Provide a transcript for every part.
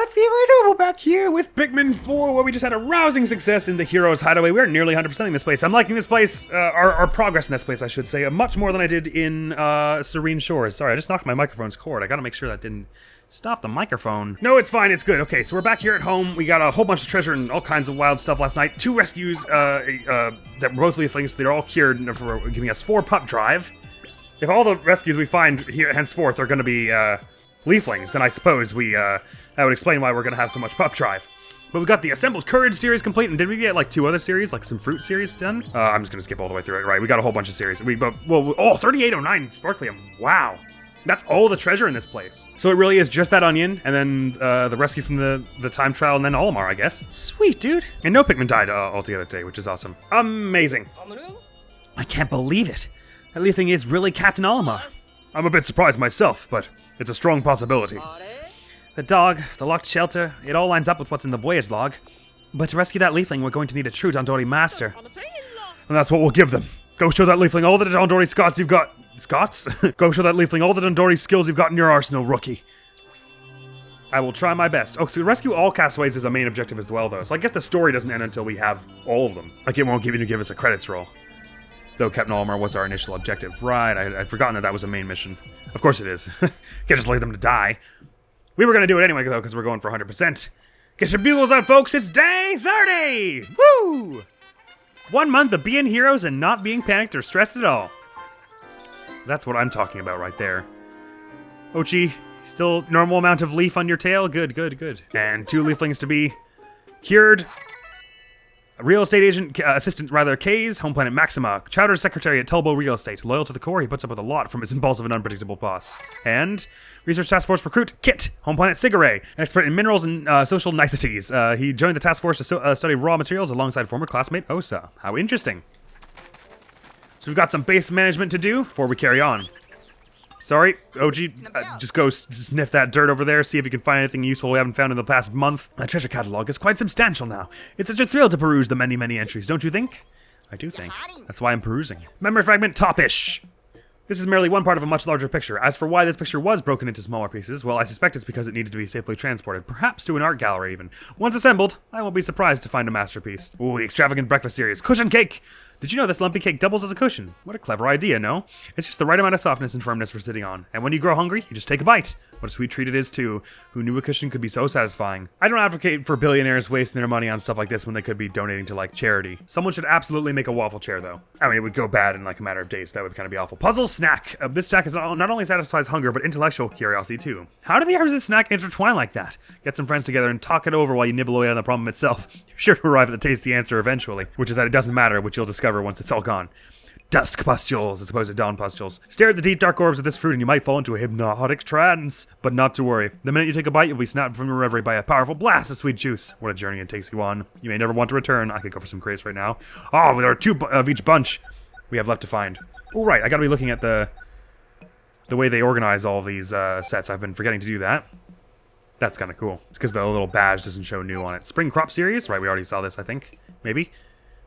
let's be renewable back here with Pikmin 4, where we just had a rousing success in the Heroes Hideaway. We're nearly 100%ing this place. I'm liking this place, our progress in this place, I should say, much more than I did in Serene Shores. Sorry, I just knocked my microphone's cord. I gotta make sure that didn't stop the microphone. No, it's fine, it's good. Okay, so we're back here at home. We got a whole bunch of treasure and all kinds of wild stuff last night. 2 rescues that were both leaflings. They're all cured for giving us 4 pup drive. If all the rescues we find here henceforth are gonna be leaflings, then I suppose that would explain why we're gonna have so much pup drive. But we got the Assembled Courage series complete, and did we get like 2 other series, like some fruit series done? I'm just gonna skip all the way through it. Right, we got a whole bunch of series. 3809 Sparklium. Wow, that's all the treasure in this place. So it really is just that onion, and then the rescue from the time trial, and then Olimar, I guess. Sweet, dude. And no Pikmin died altogether today, which is awesome. Amazing. I can't believe it. That leafling is really Captain Olimar. I'm a bit surprised myself, but it's a strong possibility. The dog, the locked shelter, it all lines up with what's in the voyage log. But to rescue that leafling, we're going to need a true Dori master. And that's what we'll give them. Go show that leafling all the Dori Scots you've got. Scots? Go show that leafling all the Dori skills you've got in your arsenal, rookie. I will try my best. Oh, so rescue all castaways is a main objective as well, though. So I guess the story doesn't end until we have all of them. Like, it won't give us a credits roll. Though Captain Olimar was our initial objective. Right, I'd forgotten that was a main mission. Of course it is. Can't just leave them to die. We were gonna do it anyway, though, because we're going for 100%. Get your bugles out, folks, it's day 30! Woo! 1 month of being heroes and not being panicked or stressed at all. That's what I'm talking about right there. Ochi, still normal amount of leaf on your tail? Good, good, good. And 2 leaflings to be cured. Real estate agent, assistant rather, K's, home planet Maxima, Chowder's secretary at Tulbo Real Estate. Loyal to the core, he puts up with a lot from his impulsive and unpredictable boss. And research task force recruit, Kit, home planet Cigaret, expert in minerals and social niceties. He joined the task force to study raw materials alongside former classmate Osa. How interesting. So we've got some base management to do before we carry on. Sorry, OG, just go sniff that dirt over there, see if you can find anything useful we haven't found in the past month. That treasure catalog is quite substantial now. It's such a thrill to peruse the many, many entries, don't you think? I do think. That's why I'm perusing. Memory fragment top-ish. This is merely one part of a much larger picture. As for why this picture was broken into smaller pieces, well, I suspect it's because it needed to be safely transported, perhaps to an art gallery even. Once assembled, I won't be surprised to find a masterpiece. Ooh, the extravagant breakfast series. Cushion cake! Did you know this lumpy cake doubles as a cushion? What a clever idea, no? It's just the right amount of softness and firmness for sitting on. And when you grow hungry, you just take a bite. What a sweet treat it is, too. Who knew a cushion could be so satisfying? I don't advocate for billionaires wasting their money on stuff like this when they could be donating to, like, charity. Someone should absolutely make a waffle chair, though. I mean, it would go bad in, like, a matter of days. That would kind of be awful. Puzzle snack. This snack is not only satisfies hunger, but intellectual curiosity, too. How do the items of this snack intertwine like that? Get some friends together and talk it over while you nibble away on the problem itself. You're sure to arrive at the tasty answer eventually, which is that it doesn't matter, which you'll discover once it's all gone. Dusk pustules, as opposed to dawn pustules. Stare at the deep dark orbs of this fruit and you might fall into a hypnotic trance. But not to worry. The minute you take a bite, you'll be snapped from your reverie by a powerful blast of sweet juice. What a journey it takes you on. You may never want to return. I could go for some crates right now. Oh, there are 2 of each bunch we have left to find. Oh, right, I gotta be looking at the way they organize all these sets. I've been forgetting to do that. That's kind of cool. It's because the little badge doesn't show new on it. Spring crop series? Right, we already saw this, I think. Maybe?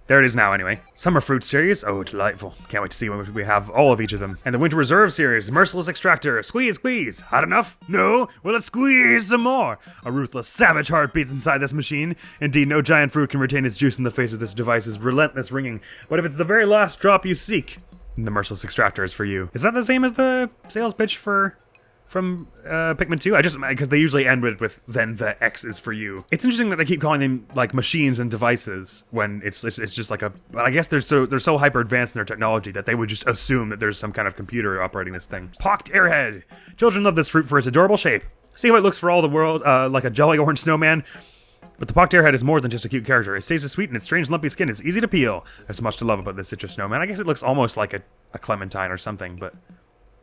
There it is now, anyway. Summer fruit series. Oh, delightful. Can't wait to see when we have all of each of them. And the winter reserve series. Merciless extractor. Squeeze, squeeze. Hot enough? No? Well, let's squeeze some more. A ruthless, savage heart beats inside this machine. Indeed, no giant fruit can retain its juice in the face of this device's relentless ringing. But if it's the very last drop you seek, the merciless extractor is for you. Is that the same as the sales pitch from Pikmin 2? Because they usually end with then the X is for you. It's interesting that they keep calling them like machines and devices when it's just like but I guess they're so hyper advanced in their technology that they would just assume that there's some kind of computer operating this thing. Pocked airhead. Children love this fruit for its adorable shape. See how it looks for all the world like a jolly orange snowman? But the pocked airhead is more than just a cute character. It stays as sweet and its strange lumpy skin is easy to peel. There's much to love about this citrus snowman. I guess it looks almost like a clementine or something, but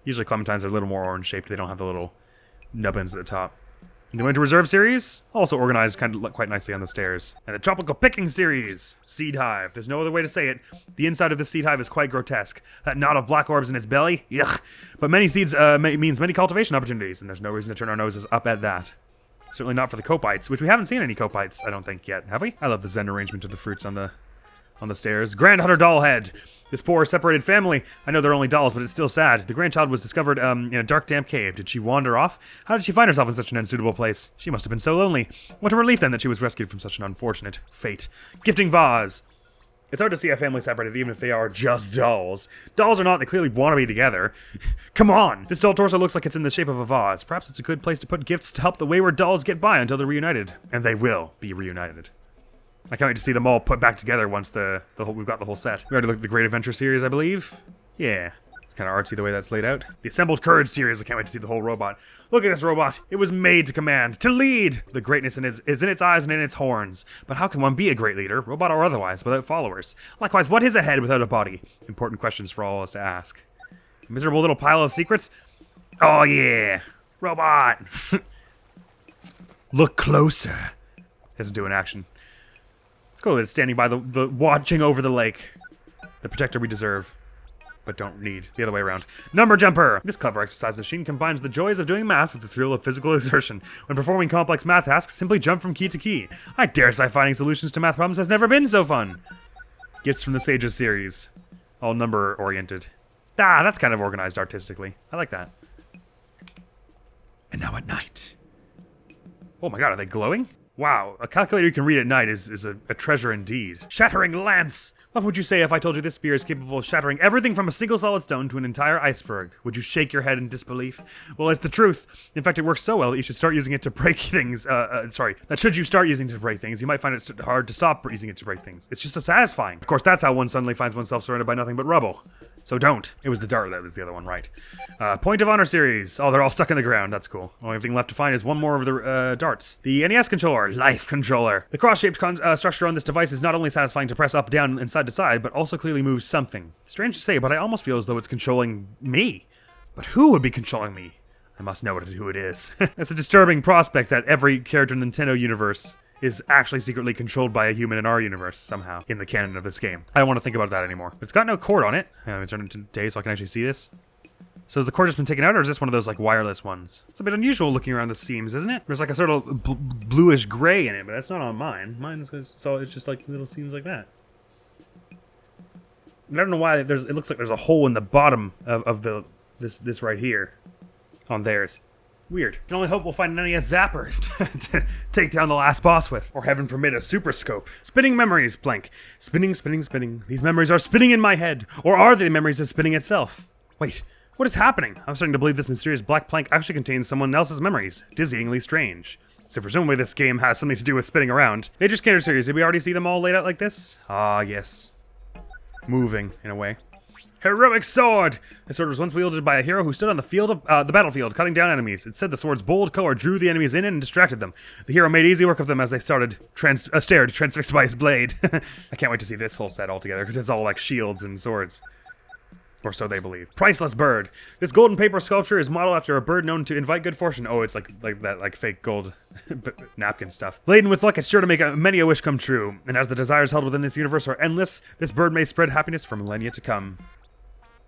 usually clementines are a little more orange shaped. They don't have the little nubbins at the top. The Winter Reserve series, also organized quite nicely on the stairs. And the Tropical Picking series, Seed Hive. There's no other way to say it. The inside of the seed hive is quite grotesque. That knot of black orbs in its belly, yuck. But many seeds means many cultivation opportunities, and there's no reason to turn our noses up at that. Certainly not for the copites, which we haven't seen any copites, I don't think, yet, have we? I love the Zen arrangement of the fruits on the on the stairs. Grandhunter Dollhead. This poor separated family. I know they're only dolls, but it's still sad. The grandchild was discovered in a dark, damp cave. Did she wander off? How did she find herself in such an unsuitable place? She must have been so lonely. What a relief then that she was rescued from such an unfortunate fate. Gifting vase. It's hard to see a family separated even if they are just dolls. Dolls or not, they clearly want to be together. Come on! This doll torso looks like it's in the shape of a vase. Perhaps it's a good place to put gifts to help the wayward dolls get by until they're reunited. And they will be reunited. I can't wait to see them all put back together once we've got the whole set. We already looked at the Great Adventure series, I believe. Yeah. It's kind of artsy the way that's laid out. The Assembled Courage series, I can't wait to see the whole robot. Look at this robot. It was made to command, to lead. The greatness is in its eyes and in its horns. But how can one be a great leader, robot or otherwise, without followers? Likewise, what is a head without a body? Important questions for all of us to ask. Miserable little pile of secrets? Oh yeah. Robot. Look closer. Doesn't do an action. Cool, it's standing by the watching over the lake. The protector we deserve, but don't need. The other way around. Number Jumper! This clever exercise machine combines the joys of doing math with the thrill of physical exertion. When performing complex math tasks, simply jump from key to key. I dare say finding solutions to math problems has never been so fun. Gifts from the Sages series. All number-oriented. Ah, that's kind of organized artistically. I like that. And now at night. Oh my god, are they glowing? Wow, a calculator you can read at night is a treasure indeed. Shattering Lance! What would you say if I told you this spear is capable of shattering everything from a single solid stone to an entire iceberg? Would you shake your head in disbelief? Well, it's the truth. In fact, it works so well that you should start using it to break things. That should you start using it to break things, you might find it hard to stop using it to break things. It's just so satisfying. Of course, that's how one suddenly finds oneself surrounded by nothing but rubble. So don't. It was the dart that was the other one, right. Point of Honor series. Oh, they're all stuck in the ground. That's cool. Only thing left to find is one more of the darts. The NES controller. Life controller. The cross-shaped structure on this device is not only satisfying to press up, down, and side to side, but also clearly moves something. Strange to say, but I almost feel as though it's controlling me. But who would be controlling me? I must know who it is. It's a disturbing prospect that every character in the Nintendo universe is actually secretly controlled by a human in our universe somehow in the canon of this game. I don't want to think about that anymore. But it's got no cord on it. I'm gonna turn it today so I can actually see this. So has the cord just been taken out, or is this one of those like wireless ones? It's a bit unusual looking around the seams, isn't it? There's like a sort of bluish gray in it, but that's not on mine. Mine is it's just like little seams like that. I don't know why it looks like there's a hole in the bottom of this right here on theirs. Weird. Can only hope we'll find an NES zapper to take down the last boss with. Or heaven permit a super scope. Spinning memories, blank. Spinning, spinning, spinning. These memories are spinning in my head. Or are they memories of spinning itself? Wait, what is happening? I'm starting to believe this mysterious black plank actually contains someone else's memories. Dizzyingly strange. So presumably this game has something to do with spinning around. Major Scanner series, did we already see them all laid out like this? Ah, yes. Moving, in a way. Heroic sword! The sword was once wielded by a hero who stood on the battlefield, cutting down enemies. It said the sword's bold color drew the enemies in and distracted them. The hero made easy work of them as they stared, transfixed by his blade. I can't wait to see this whole set all together, because it's all like shields and swords. Or so they believe. Priceless bird. This golden paper sculpture is modeled after a bird known to invite good fortune. Oh, it's like that like fake gold napkin stuff. Laden with luck, it's sure to make many a wish come true. And as the desires held within this universe are endless, this bird may spread happiness for millennia to come.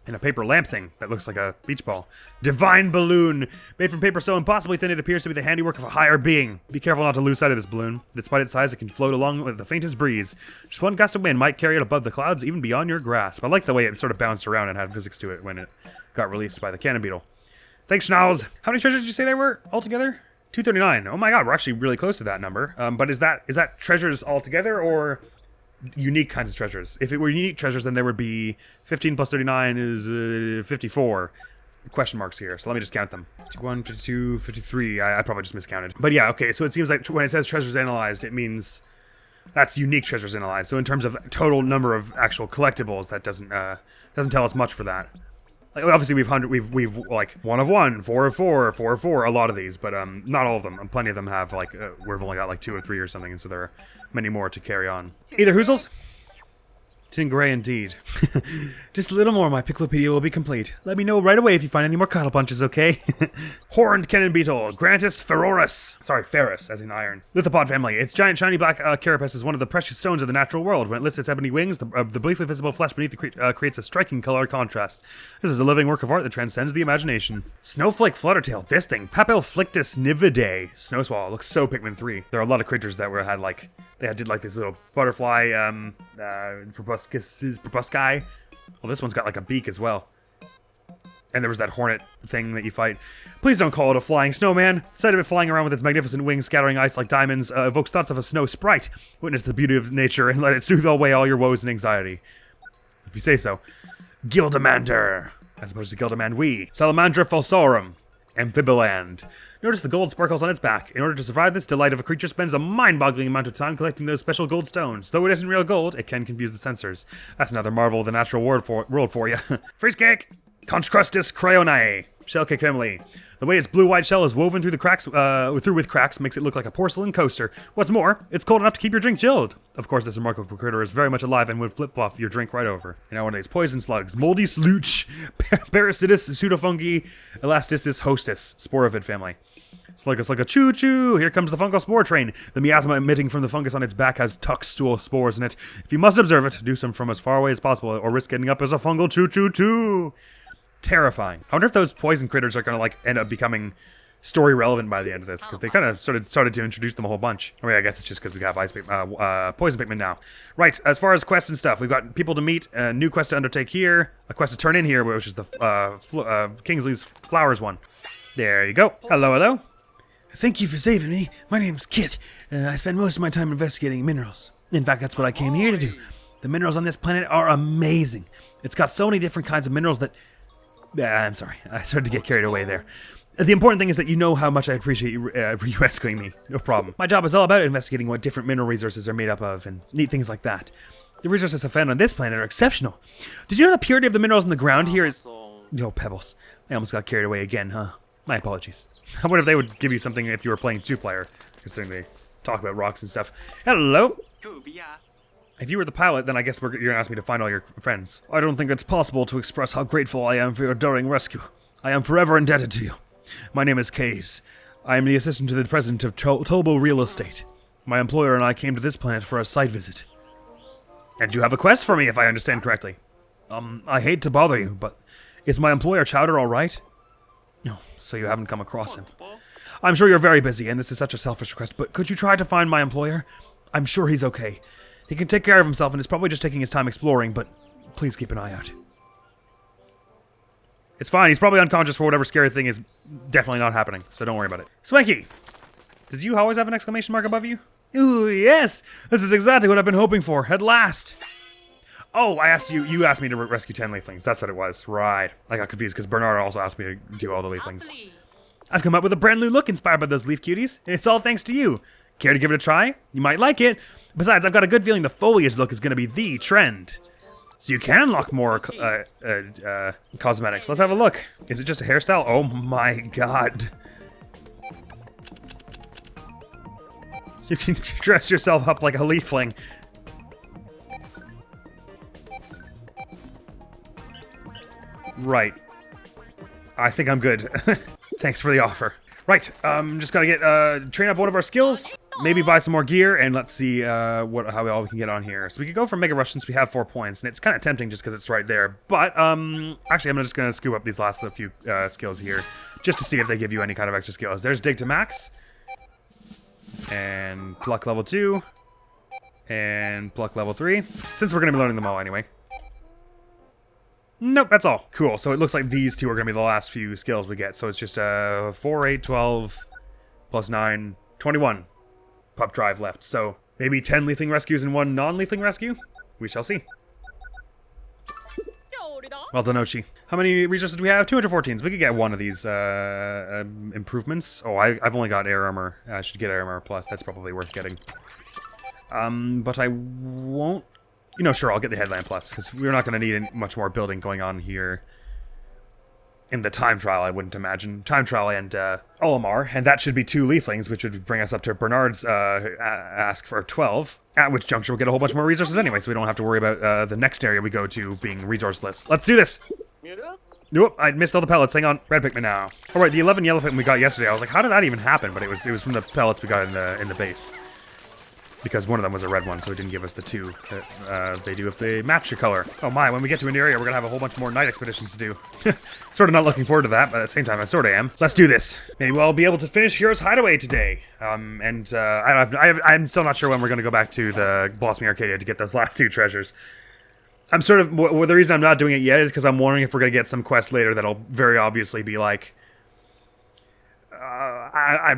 And a paper lamp thing that looks like a beach ball. Divine balloon. Made from paper so impossibly thin it appears to be the handiwork of a higher being. Be careful not to lose sight of this balloon. Despite its size, it can float along with the faintest breeze. Just one gust of wind might carry it above the clouds, even beyond your grasp. I like the way it sort of bounced around and had physics to it when it got released by the Cannon Beetle. Thanks, Schnauz. How many treasures did you say there were altogether? 239. Oh my god, we're actually really close to that number. But is that treasures altogether, or unique kinds of treasures? If it were unique treasures, then there would be 15 plus 39 is 54 question marks here. So let me just count them. 51, 52, 53. I probably just miscounted. But yeah, okay. So it seems like when it says treasures analyzed, it means that's unique treasures analyzed. So in terms of total number of actual collectibles, that doesn't tell us much for that. Like, obviously we've like 1 of 1, 4 of 4, 4 of 4, a lot of these, but not all of them. Plenty of them have like we've only got like 2 or 3 or something, and so there are many more to carry on. Either Hoozles? Tin gray indeed. Just a little more, my Piclopedia will be complete. Let me know right away if you find any more cuddle punches, okay? Horned Cannon Beetle, Grantus feroris. Sorry, ferrous, as in iron. Lithopod family. Its giant shiny black carapace is one of the precious stones of the natural world. When it lifts its ebony wings, the briefly visible flesh beneath creates a striking color contrast. This is a living work of art that transcends the imagination. Snowflake Fluttertail, this thing. Papilflictus nividae. Snow Swallow, looks so Pikmin 3. There are a lot of creatures that had Yeah, I did like this little butterfly, proboscis. Well, this one's got like a beak as well. And there was that hornet thing that you fight. Please don't call it a flying snowman. The sight of it flying around with its magnificent wings scattering ice like diamonds evokes thoughts of a snow sprite. Witness the beauty of nature and let it soothe away all your woes and anxiety. If you say so. Gildamander, as opposed to Gildamandwee. Salamandra falsorum. Amphibiland. Notice the gold sparkles on its back. In order to survive this, delight of a creature spends a mind-boggling amount of time collecting those special gold stones. Though it isn't real gold, it can confuse the sensors. That's another marvel of the natural world for you. Freeze cake! Concrustus cryonae, shellcake family. The way its blue-white shell is woven through the cracks, with cracks makes it look like a porcelain coaster. What's more, it's cold enough to keep your drink chilled. Of course, this remarkable critter is very much alive and would flip-flop your drink right over. You know, one of these poison slugs, moldy slooch, parasitus, pseudofungi, elasticis hostis, sporovid family. Sluggus like a choo-choo. Here comes the fungal spore train. The miasma emitting from the fungus on its back has tuck-stool spores in it. If you must observe it, do so from as far away as possible, or risk ending up as a fungal choo-choo-choo. Terrifying. I wonder if those poison critters are gonna like end up becoming story relevant by the end of this, because they kind of started to introduce them a whole bunch. I mean, I guess it's just because we got poison Pikmin now. Right, as far as quests and stuff, we've got people to meet, a new quest to undertake here, a quest to turn in here, which is the Kingsley's Flowers one. There you go. Hello, hello. Thank you for saving me. My name's Kit. I spend most of my time investigating minerals. In fact, that's what I came here to do. The minerals on this planet are amazing. It's got so many different kinds of minerals that... I'm sorry, I started to get carried away there. The important thing is that you know how much I appreciate you rescuing me. No problem. My job is all about investigating what different mineral resources are made up of and neat things like that. The resources I found on this planet are exceptional. Did you know the purity of the minerals in the ground here is... No, pebbles. I almost got carried away again, huh? My apologies. I wonder if they would give you something if you were playing two-player, considering they talk about rocks and stuff. Hello! If you were the pilot, then I guess you're going to ask me to find all your friends. I don't think it's possible to express how grateful I am for your daring rescue. I am forever indebted to you. My name is Kays. I am the assistant to the president of Tobo Real Estate. My employer and I came to this planet for a site visit. And you have a quest for me, if I understand correctly. I hate to bother you, but is my employer Chowder all right? No, so you haven't come across him. I'm sure you're very busy, and this is such a selfish request, but could you try to find my employer? I'm sure he's okay. He can take care of himself and is probably just taking his time exploring, but please keep an eye out. It's fine, he's probably unconscious for whatever scary thing is definitely not happening, so don't worry about it. Swanky! Does you always have an exclamation mark above you? Ooh, yes! This is exactly what I've been hoping for, at last! Oh, you asked me to rescue 10 leaflings, that's what it was. Right. I got confused because Bernard also asked me to do all the leaflings. I've come up with a brand new look inspired by those leaf cuties. It's all thanks to you. Care to give it a try? You might like it. Besides, I've got a good feeling the foliage look is going to be the trend. So you can unlock more cosmetics. Let's have a look. Is it just a hairstyle? Oh my god. You can dress yourself up like a leafling. Right. I think I'm good. Thanks for the offer. Right, just gotta get, train up one of our skills, maybe buy some more gear, and let's see, how all we can get on here. So we could go for Mega Rush since we have 4 points, and it's kind of tempting just because it's right there. But, actually, I'm just gonna scoop up these last few, skills here, just to see if they give you any kind of extra skills. There's Dig to Max, and Pluck level 2, and Pluck level 3, since we're gonna be learning them all anyway. Nope, that's all. Cool, so it looks like these two are going to be the last few skills we get. So it's just 4, 8, 12, plus 9, 21 pup drive left. So maybe 10 leafling rescues and 1 non-leafling rescue? We shall see. Well done, Oshi. How many resources do we have? 214, so we could get one of these improvements. Oh, I've only got air armor. I should get air armor plus. That's probably worth getting. But I won't... You know, sure, I'll get the Headlamp Plus, because we're not going to need much more building going on here in the time trial, I wouldn't imagine. Time trial and Olimar, and that should be 2 leaflings, which would bring us up to Bernard's ask for 12, at which juncture we'll get a whole bunch more resources anyway, so we don't have to worry about the next area we go to being resourceless. Let's do this! Nope, I missed all the pellets. Hang on. Red Pikmin now. Alright, the 11 yellow Pikmin we got yesterday, I was like, how did that even happen? But it was from the pellets we got in the base. because one of them was a red one, so it didn't give us the 2 that they do if they match your color. Oh my, when we get to an area, we're gonna have a whole bunch more night expeditions to do. Sort of not looking forward to that, but at the same time, I sort of am. Let's do this. Maybe we'll be able to finish Hero's Hideaway today. I'm still not sure when we're gonna go back to the Blossom Arcadia to get those last 2 treasures. I'm sort of, the reason I'm not doing it yet is because I'm wondering if we're gonna get some quest later that'll very obviously be like, I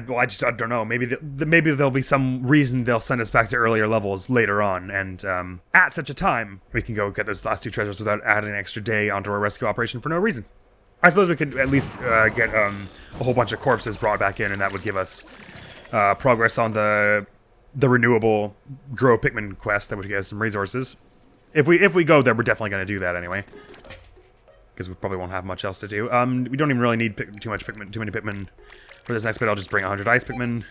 don't know. Maybe there'll be some reason they'll send us back to earlier levels later on, and at such a time, we can go get those last 2 treasures without adding an extra day onto our rescue operation for no reason. I suppose we could at least get a whole bunch of corpses brought back in, and that would give us progress on the renewable grow Pikmin quest. That would give us some resources. If we go there, we're definitely going to do that anyway, because we probably won't have much else to do. We don't even really need too many Pikmin. For this next bit, I'll just bring 100 ice Pikmin,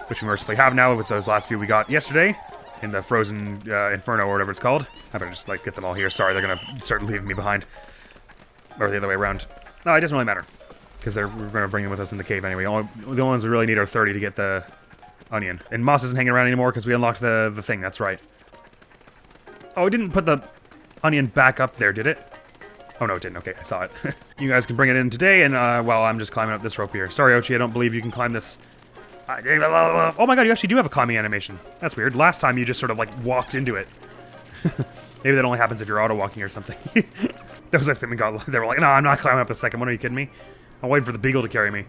which we mercifully have now with those last few we got yesterday in the Frozen Inferno or whatever it's called. I better just like get them all here. Sorry, they're gonna start leaving me behind, or the other way around. No, it doesn't really matter because we're gonna bring them with us in the cave anyway. The only ones we really need are 30 to get the onion. And Moss isn't hanging around anymore because we unlocked the thing. That's right. Oh, it didn't put the onion back up there, did it? Oh, no, it didn't. Okay, I saw it. You guys can bring it in today, and, well, I'm just climbing up this rope here. Sorry, Ochi, I don't believe you can climb this. Oh my god, you actually do have a climbing animation. That's weird. Last time you just sort of, like, walked into it. Maybe that only happens if you're auto-walking or something. Those ice Pikmin got... They were like, no, I'm not climbing up the second one. Are you kidding me? I'll wait for the beagle to carry me.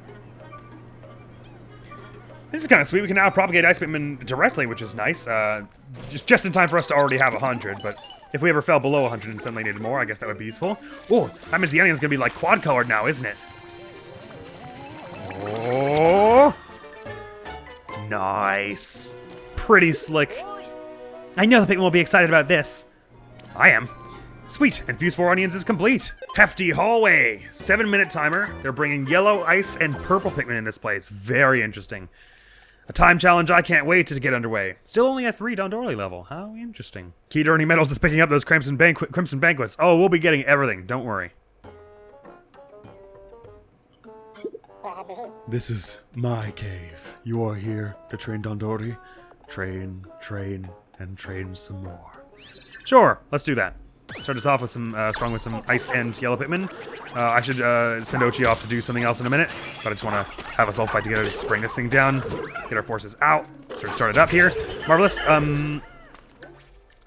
This is kind of sweet. We can now propagate ice Pikmin directly, which is nice. Just in time for us to already have 100, but... If we ever fell below 100 and suddenly needed more, I guess that would be useful. Oh, that means the onion's gonna be like quad-colored now, isn't it? Oh! Nice. Pretty slick. I know the Pikmin will be excited about this. I am. Sweet, and Fuse 4 Onions is complete. Hefty hallway. 7-minute timer. They're bringing yellow, ice, and purple Pikmin in this place. Very interesting. A time challenge I can't wait to get underway. Still only a 3 Dondori level. How interesting. Key to earning medals is picking up those Crimson Banquets. Oh, we'll be getting everything. Don't worry. This is my cave. You are here to train Dondori. Train, and train some more. Sure, let's do that. Start us off with some strong with some ice and yellow Pikmin. I should send Ochi off to do something else in a minute, but I just want to have us all fight together to bring this thing down, get our forces out, sort of start it up here. Marvelous.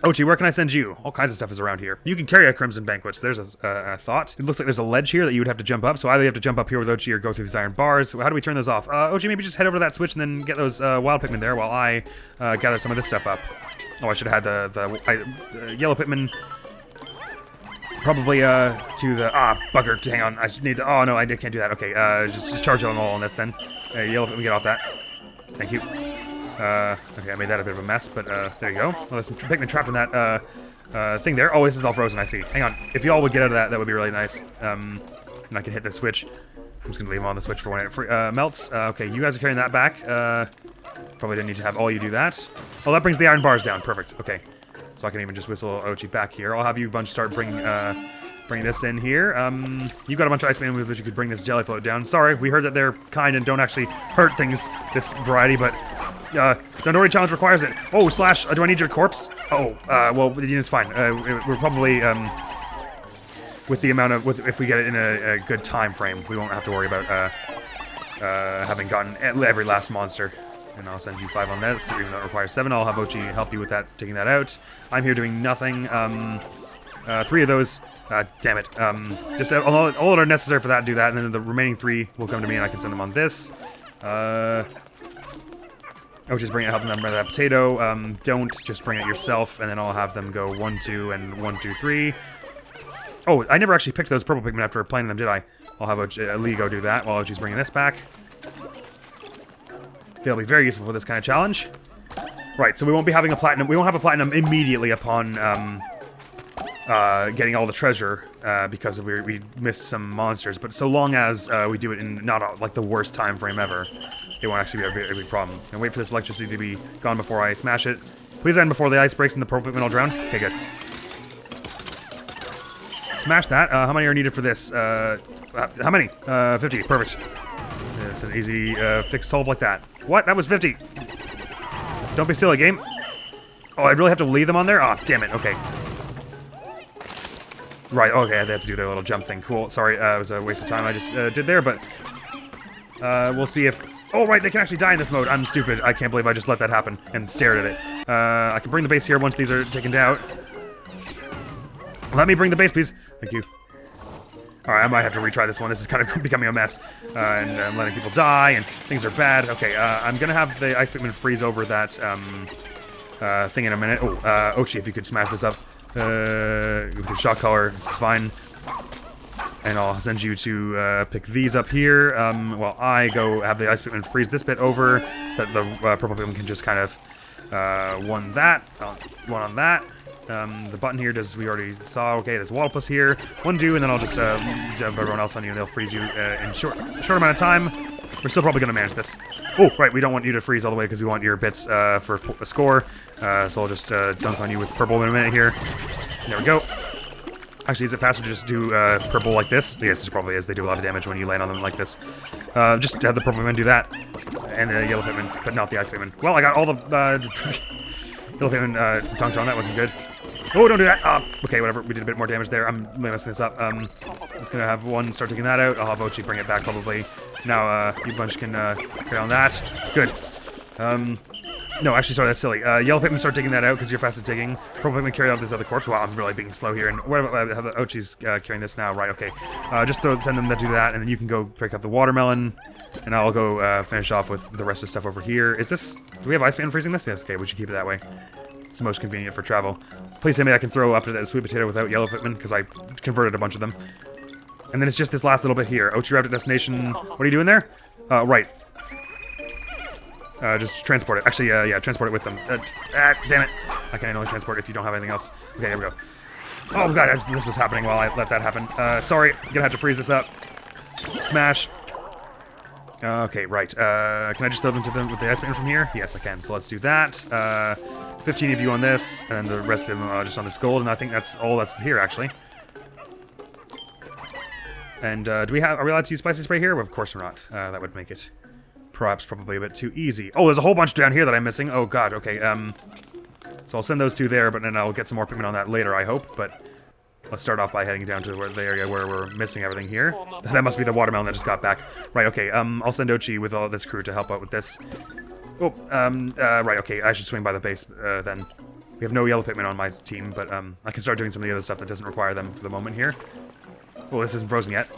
Ochi, where can I send you? All kinds of stuff is around here. You can carry a Crimson Banquet. There's a thought. It looks like there's a ledge here that you would have to jump up, so either you have to jump up here with Ochi or go through these iron bars. How do we turn those off? Ochi, maybe just head over to that switch and then get those wild Pikmin there while I gather some of this stuff up. Oh, I should have had the yellow Pikmin... Probably, to the... bugger. Hang on. I should need the... Oh, no, I can't do that. Okay, just charge them all on this, then. Yellow, let me get off that. Thank you. Okay, I made that a bit of a mess, but, there you go. Oh, there's some Pikmin trapped in that, thing there. Oh, this is all frozen, I see. Hang on. If y'all would get out of that, that would be really nice. And I can hit the switch. I'm just gonna leave them on the switch for when it melts. Okay, you guys are carrying that back. Probably didn't need to have all you do that. Oh, that brings the iron bars down. Perfect. Okay. So I can even just whistle Ochi back here. I'll have you bunch start bring this in here. You got a bunch of ice Pikmin with which you could bring this jelly float down. Sorry, we heard that they're kind and don't actually hurt things, this variety, but Dondori Challenge requires it. Oh, Slash, do I need your corpse? Oh, well, it's fine. We're probably, with the amount of, if we get it in a good time frame, we won't have to worry about having gotten every last monster. And I'll send you 5 on this, even though it requires 7. I'll have Ochi help you with that, taking that out. I'm here doing nothing. 3 of those, damn it. Just all that are necessary for that, do that, and then the remaining 3 will come to me and I can send them on this. Ochi's bringing it, helping them run that potato. Don't just bring it yourself, and then I'll have them go 1, 2, and 1, 2, 3. Oh, I never actually picked those purple Pikmin after playing them, did I? I'll have Lee go do that while Ochi's bringing this back. They'll be very useful for this kind of challenge. Right, so we won't be having a platinum. We won't have a platinum immediately upon getting all the treasure because we missed some monsters. But so long as we do it in not like the worst time frame ever, it won't actually be a big problem. And wait for this electricity to be gone before I smash it. Please end before the ice breaks and the purple Pikmin will drown. Okay, good. Smash that. How many are needed for this? How many? 50. Perfect. It's an easy fix solve like that. What? That was 50. Don't be silly, game. Oh, I really have to leave them on there? Oh, damn it. Okay. Right, okay, they have to do their little jump thing. Cool. Sorry, it was a waste of time I just did there, but we'll see if... Oh, right, they can actually die in this mode. I'm stupid. I can't believe I just let that happen and stared at it. I can bring the base here once these are taken down. Let me bring the base, please. Thank you. Alright, I might have to retry this one. This is kind of becoming a mess. And I'm letting people die, and things are bad. Okay, I'm gonna have the Ice Pikmin freeze over that thing in a minute. Oh, Ochi, if you could smash this up. With the shock collar, this is fine. And I'll send you to pick these up here. While I go have the Ice Pikmin freeze this bit over, so that the purple Pikmin can just kind of one on that. The button here does, we already saw, okay, there's Waddlepus here. One do, and then I'll just jump everyone else on you, and they'll freeze you in short amount of time. We're still probably going to manage this. Oh, right, we don't want you to freeze all the way because we want your bits for a score. So I'll just dunk on you with purple in a minute here. There we go. Actually, is it faster to just do purple like this? Yes, it probably is. They do a lot of damage when you land on them like this. Just have the purple Pikmin do that. And the yellow Pikmin, but not the ice Pikmin. Well, I got all the yellow Pikmin dunked on. That wasn't good. Oh, don't do that! Okay, whatever. We did a bit more damage there. I'm messing this up. Just gonna have one start taking that out. I'll have Ochi bring it back probably. Now, you bunch can carry on that. Good. No, actually, sorry, that's silly. Yellow Pikmin start taking that out because you're fast at digging. Purple Pikmin carry out this other corpse. Wow, I'm really being slow here. And what about have Ochi's carrying this now? Right, okay. Just send them to do that, and then you can go pick up the watermelon, and I'll go finish off with the rest of the stuff over here. Is this... Do we have Ice Pikmin freezing this? Yes, okay, we should keep it that way. It's the most convenient for travel. Please tell me I can throw up to that sweet potato without yellow Pikmin, because I converted a bunch of them. And then it's just this last little bit here. Ochi arrived at destination. What are you doing there? Right. Just transport it. Actually, yeah, transport it with them. Damn it. I can only transport if you don't have anything else. Okay, here we go. Oh, God, this was happening while I let that happen. Sorry, gonna have to freeze this up. Smash. Okay, right. Can I just throw them to them with the ice Pikmin from here? Yes, I can. So let's do that. 15 of you on this, and the rest of them just on this gold, and I think that's all that's here, actually. And are we allowed to use spicy spray here? Well, of course we're not. That would make it probably a bit too easy. Oh, there's a whole bunch down here that I'm missing. Oh, God, okay. So I'll send those two there, but then I'll get some more Pikmin on that later, I hope. But let's start off by heading down to the area where we're missing everything here. That must be the watermelon that just got back. Right, okay, I'll send Ochi with all this crew to help out with this. Oh, right, okay, I should swing by the base, then. We have no yellow Pikmin on my team, but, I can start doing some of the other stuff that doesn't require them for the moment here. Oh, this isn't frozen yet.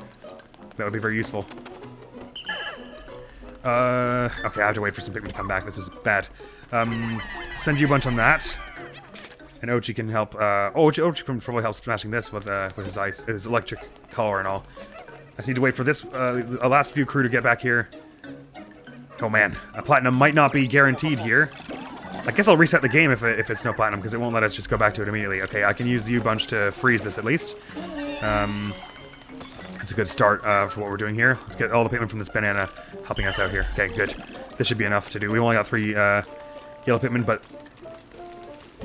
That would be very useful. Okay, I have to wait for some Pikmin to come back. This is bad. Send you a bunch on that. And Ochi can help, Ochi can probably help smashing this with his electric collar and all. I just need to wait for this, last few crew to get back here. Oh man, a platinum might not be guaranteed here. I guess I'll reset the game if it's no platinum, because it won't let us just go back to it immediately. Okay, I can use the U-bunch to freeze this at least. It's a good start for what we're doing here. Let's get all the Pikmin from this banana helping us out here. Okay, good. This should be enough to do. We only got 3 yellow Pikmin, but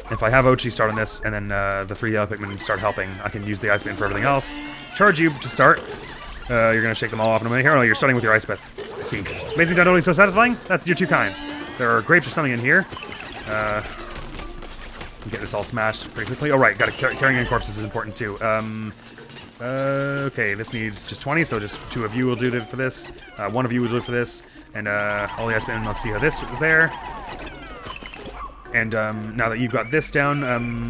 if I have Ochi start on this, and then the 3 yellow Pikmin start helping, I can use the Ice Pikmin for everything else. Charge you to start. You're going to shake them all off in a minute here. Oh, you're starting with your Ice Pith. I see. Amazing, not only so satisfying, you're too kind. There are grapes or something in here. Get this all smashed pretty quickly. Oh, right, carrying in corpses is important too. Okay, this needs just 20, so just 2 of you will do it for this. 1 of you will do it for this. And all the Ice Pikmin, let's see how this was there. And now that you've got this down,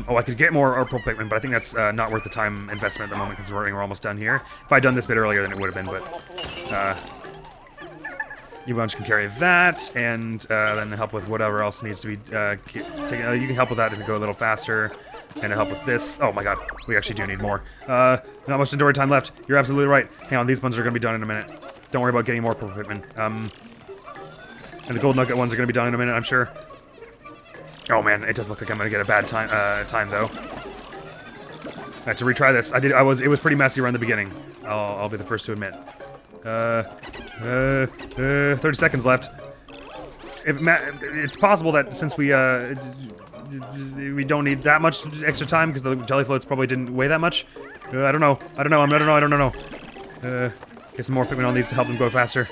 oh, I could get more purple Pikmin, but I think that's not worth the time investment at the moment, because we're almost done here. If I'd done this bit earlier, then it would have been, but you bunch can carry that, and then help with whatever else needs to be taken. You can help with that to go a little faster, and help with this. Oh my god, we actually do need more. Not much Dori time left. You're absolutely right. Hang on, these ones are going to be done in a minute. Don't worry about getting more purple Pikmin. And the gold nugget ones are going to be done in a minute, I'm sure. Oh man, it does look like I'm going to get a bad time though. I have to retry this. It was pretty messy around the beginning. I'll be the first to admit. 30 seconds left. It's possible that since we don't need that much extra time because the jelly floats probably didn't weigh that much. I don't know. Get some more Pikmin on these to help them go faster.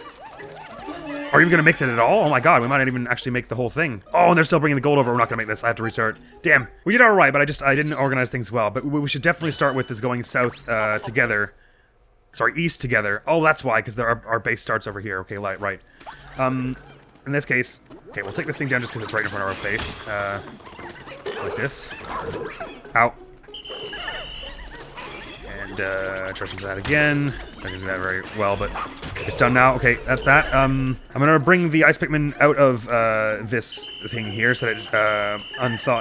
Are you going to make that at all? Oh my god, we might not even actually make the whole thing. Oh, and they're still bringing the gold over. We're not going to make this. I have to restart. Damn. We did all right, but I didn't organize things well. But we should definitely start with this going south together. Sorry, east together. Oh, that's why, because our base starts over here. Okay, right. In this case, okay, we'll take this thing down just because it's right in front of our face. Like this. Ow. And try to do that again. I didn't do that very well, but it's done now. Okay, that's that. I'm gonna bring the ice Pikmin out of this thing here so that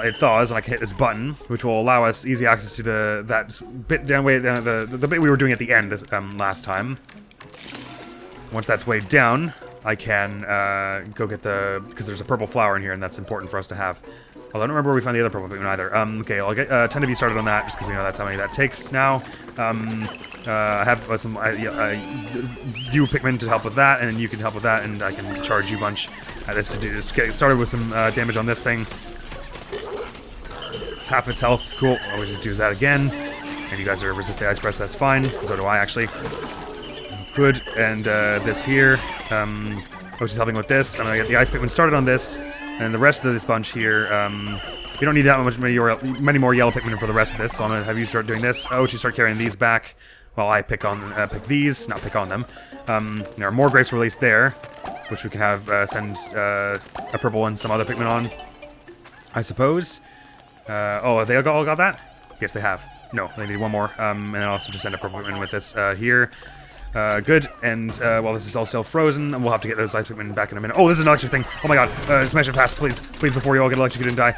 it thaws, and I can hit this button, which will allow us easy access to that bit down way the bit we were doing at the end this last time. Once that's weighed down, I can go get because there's a purple flower in here, and that's important for us to have. Although I don't remember where we found the other purple Pikmin either. Okay, I'll get 10 of you started on that, just because we know that's how many that takes now. I have some you Pikmin to help with that, and you can help with that, and I can charge you a bunch at this to do this. Get started with some damage on this thing. It's half its health. Cool. All we just do is that again. And you guys are resist the ice press, that's fine. So do I, actually. Good. And this here, which is helping with this. I'm gonna get the ice Pikmin started on this. And the rest of this bunch here, we don't need that many more yellow Pikmin for the rest of this, so I'm going to have you start doing this. Oh, you start carrying these back while I pick these, not pick on them. There are more grapes released there, which we can have send a purple one, some other Pikmin on, I suppose. Oh, have they all got that? Yes, they have. No, they need one more. And I'll also just send a purple Pikmin with this here. Good, and while this is all still frozen, we'll have to get those ice Pikmin back in a minute. Oh, this is an electric thing. Oh my god, smash it fast, please. Please, before you all get electrocuted and die.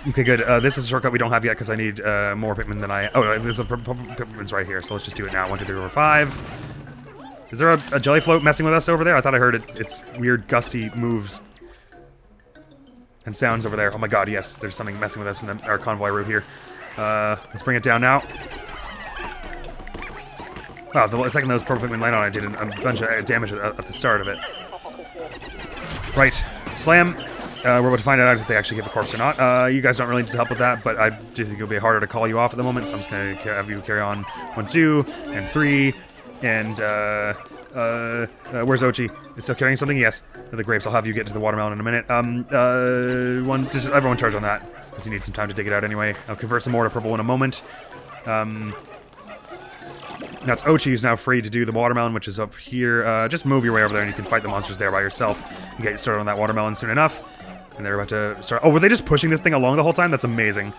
Okay, good. This is a shortcut we don't have yet, because I need more Pikmin than I... Oh, there's a Pikmin's right here, so let's just do it now. 1, 2, 3, 4, 5. Is there a jelly float messing with us over there? I thought I heard its weird, gusty moves and sounds over there. Oh my god, yes, there's something messing with us in our convoy route here. Let's bring it down now. Wow, the second those purple Pikmin land on it, I did a bunch of damage at the start of it. Right. Slam. We're about to find out if they actually get the corpse or not. You guys don't really need to help with that, but I do think it'll be harder to call you off at the moment, so I'm just going to have you carry on 1, 2, and 3, and, where's Ochi? Is still carrying something? Yes. The grapes. I'll have you get to the watermelon in a minute. Just everyone charge on that, because you need some time to dig it out anyway. I'll convert some more to purple in a moment. That's Ochi, who's now free to do the watermelon, which is up here. Just move your way over there and you can fight the monsters there by yourself and get started on that watermelon soon enough. And they're about to start... Oh, were they just pushing this thing along the whole time? That's amazing.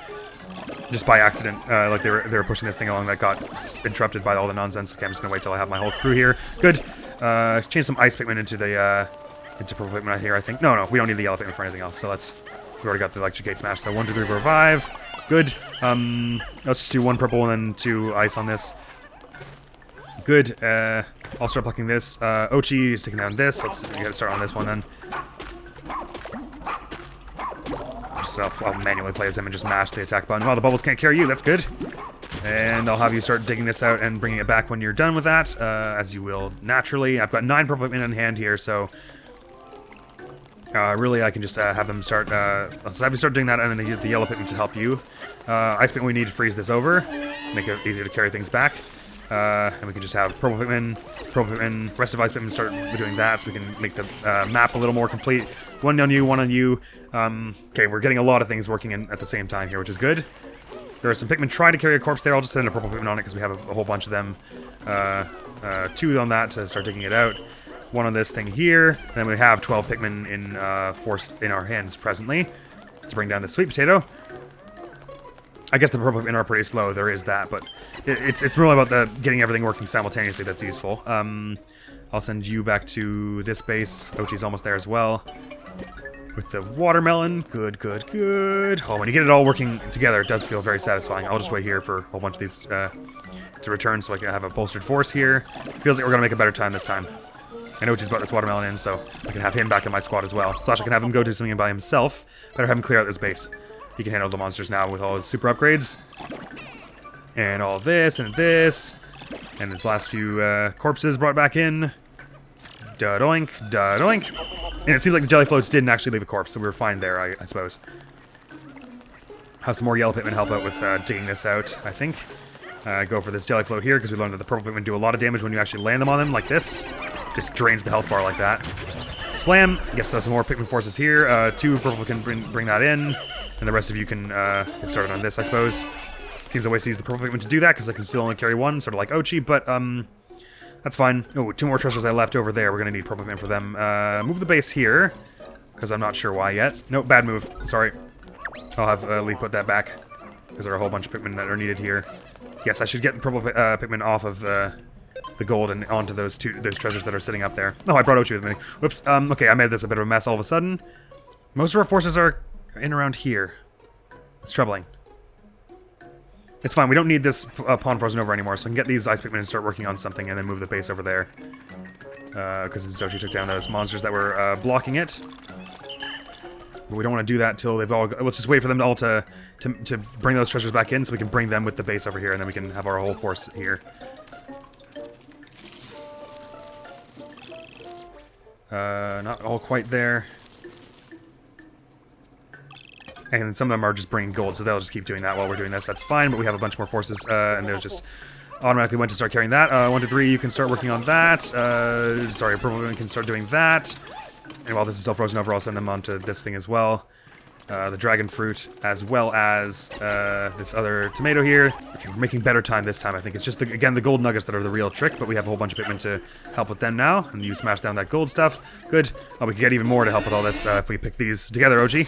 Just by accident. Like they were pushing this thing along that got interrupted by all the nonsense. Okay, I'm just gonna wait till I have my whole crew here. Good. Change some ice Pikmin into the into purple Pikmin out here, I think. No, we don't need the yellow Pikmin for anything else. So we already got the electric gate smash. So 1, 2, 3, 4, 5. Good. Let's just do 1 purple and then 2 ice on this. Good. I'll start plucking this. Ochi is taking down this. Let's get start on this one then. I'll manually play as him and just mash the attack button. Well, the bubbles can't carry you. That's good. And I'll have you start digging this out and bringing it back when you're done with that, as you will naturally. I've got 9 purple Pikmin in hand here, so really I can just have them start. Let's have you start doing that, and then use the yellow Pikmin to help you. Ice Pikmin, we need to freeze this over, make it easier to carry things back. And we can just have purple Pikmin, rest of ice Pikmin start doing that, so we can make the map a little more complete. 1 on you, 1 on you. Okay, we're getting a lot of things working in at the same time here, which is good. There are some Pikmin trying to carry a corpse there. I'll just send a purple Pikmin on it because we have a whole bunch of them. 2 on that to start digging it out. 1 on this thing here. And then we have 12 Pikmin in force in our hands presently to bring down the sweet potato. I guess the purple Pikmin are pretty slow. There is that, but it's really about getting everything working simultaneously that's useful. I'll send you back to this base. Ochi's almost there as well. With the watermelon. Good. Oh, when you get it all working together, it does feel very satisfying. I'll just wait here for a whole bunch of these to return so I can have a bolstered force here. Feels like we're going to make a better time this time. And Ochi's brought this watermelon in, so I can have him back in my squad as well. Slash, I can have him go do something by himself. Better have him clear out this base. He can handle the monsters now with all his super upgrades. And all this, and this. And his last few corpses brought back in. Da-doink, da-doink. And it seems like the jelly floats didn't actually leave a corpse, so we were fine there, I suppose. Have some more yellow Pikmin help out with digging this out, I think. Go for this jelly float here, because we learned that the purple Pikmin do a lot of damage when you actually land them on them, like this. Just drains the health bar like that. Slam, gets us some more Pikmin forces here. 2 purple can bring that in, and the rest of you can get started on this, I suppose. Seems a waste to use the purple Pikmin to do that, because I can still only carry 1, sort of like Ochi, but that's fine. Oh, 2 more treasures I left over there. We're going to need purple Pikmin for them. Move the base here, because I'm not sure why yet. Nope, bad move. Sorry. I'll have Lee put that back, because there are a whole bunch of Pikmin that are needed here. Yes, I should get the purple Pikmin off of the gold and onto those treasures that are sitting up there. Oh, I brought Ochi with me. Whoops. Okay, I made this a bit of a mess all of a sudden. Most of our forces are in around here. It's troubling. It's fine. We don't need this pond frozen over anymore, so I can get these ice Pikmin and start working on something and then move the base over there. Because Zoshi took down those monsters that were blocking it. But we don't want to do that till they've all... Let's just wait for them all to bring those treasures back in so we can bring them with the base over here, and then we can have our whole force here. Not all quite there. And some of them are just bringing gold, so they'll just keep doing that while we're doing this. That's fine, but we have a bunch more forces, and they'll just automatically went to start carrying that. 1, 2, 3, you can start working on that. Sorry, purple Pikmin can start doing that. And while this is still frozen over, I'll send them onto this thing as well. The dragon fruit, as well as this other tomato here. We're making better time this time, I think. It's just, again, the gold nuggets that are the real trick, but we have a whole bunch of Pikmin to help with them now. And you smash down that gold stuff. Good. Oh, we can get even more to help with all this if we pick these together, Oji.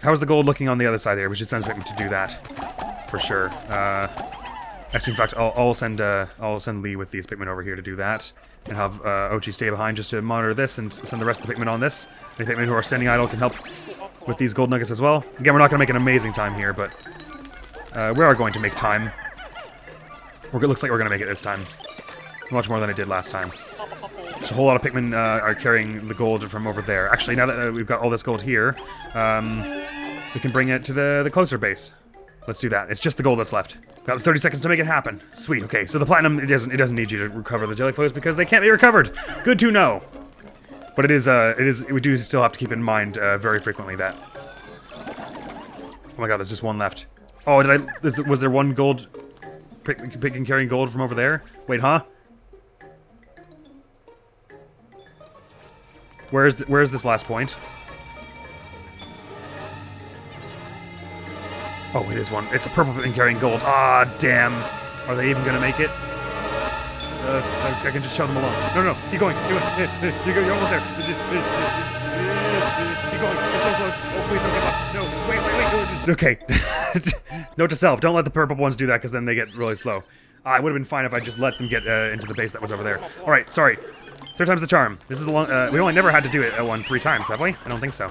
How's the gold looking on the other side here? We should send Pikmin to do that, for sure. Actually, in fact, I'll send Lee with these Pikmin over here to do that, and have Ochi stay behind just to monitor this and send the rest of the Pikmin on this. Any Pikmin who are standing idle can help with these gold nuggets as well. Again, we're not going to make an amazing time here, but we are going to make time. It looks like we're going to make it this time. Much more than I did last time. There's a whole lot of Pikmin are carrying the gold from over there. Actually, now that we've got all this gold here, we can bring it to the closer base. Let's do that. It's just the gold that's left. Got 30 seconds to make it happen. Sweet. Okay, so the platinum, it doesn't need you to recover the jelly flows because they can't be recovered. Good to know. But we do still have to keep in mind very frequently that. Oh my god, there's just one left. Oh, was there one gold Pikmin carrying gold from over there? Wait, huh? Where's this last point? Oh, it is one. It's a purple Pikmin carrying gold. Ah, damn. Are they even gonna make it? I can just shove them along. No, keep going. Do it. You're almost there. Keep going. You're so close. Oh, please don't give up. No, wait. Okay. Note to self: don't let the purple ones do that, because then they get really slow. I would have been fine if I just let them get into the base that was over there. All right, sorry. 3rd time's the charm. This is the long. We only never had to do it 3 times, have we? I don't think so.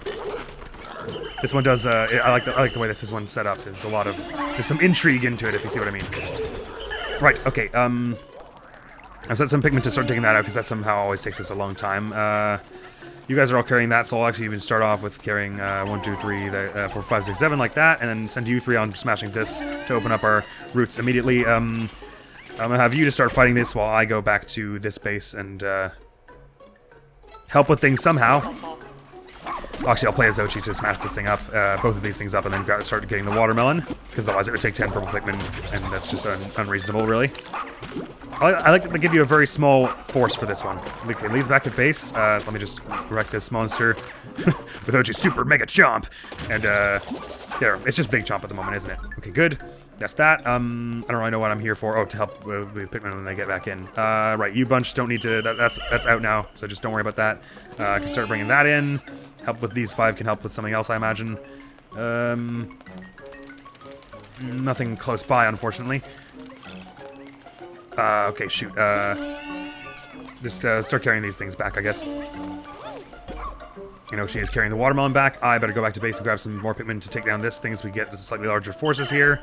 This one does. I like the way this one's set up. There's some intrigue into it, if you see what I mean. Right. Okay. I've set some Pikmin to start digging that out because that somehow always takes us a long time. You guys are all carrying that, so I'll actually even start off with carrying 1, 2, 3, 4, 5, 6, 7 like that, and then send you 3 on smashing this to open up our routes immediately. I'm gonna have you to start fighting this while I go back to this base and help with things somehow. Actually, I'll play as Ochi to smash this thing up, both of these things up, and then start getting the watermelon, because otherwise it would take 10 purple Pikmin, and that's just unreasonable, really. I like to give you a very small force for this one. Okay, Lee's back at base. Let me just wreck this monster with Ochi's super mega chomp, and there, it's just big chomp at the moment, isn't it? Okay, good. That's that. I don't really know what I'm here for. Oh, to help with Pikmin when they get back in. Right, you bunch don't need to. That's out now, so just don't worry about that. I can start bringing that in. Help with these 5 can help with something else, I imagine. Nothing close by, unfortunately. Okay, shoot. Just start carrying these things back, I guess. You know, she is carrying the watermelon back. I better go back to base and grab some more Pikmin to take down this thing so we get slightly larger forces here.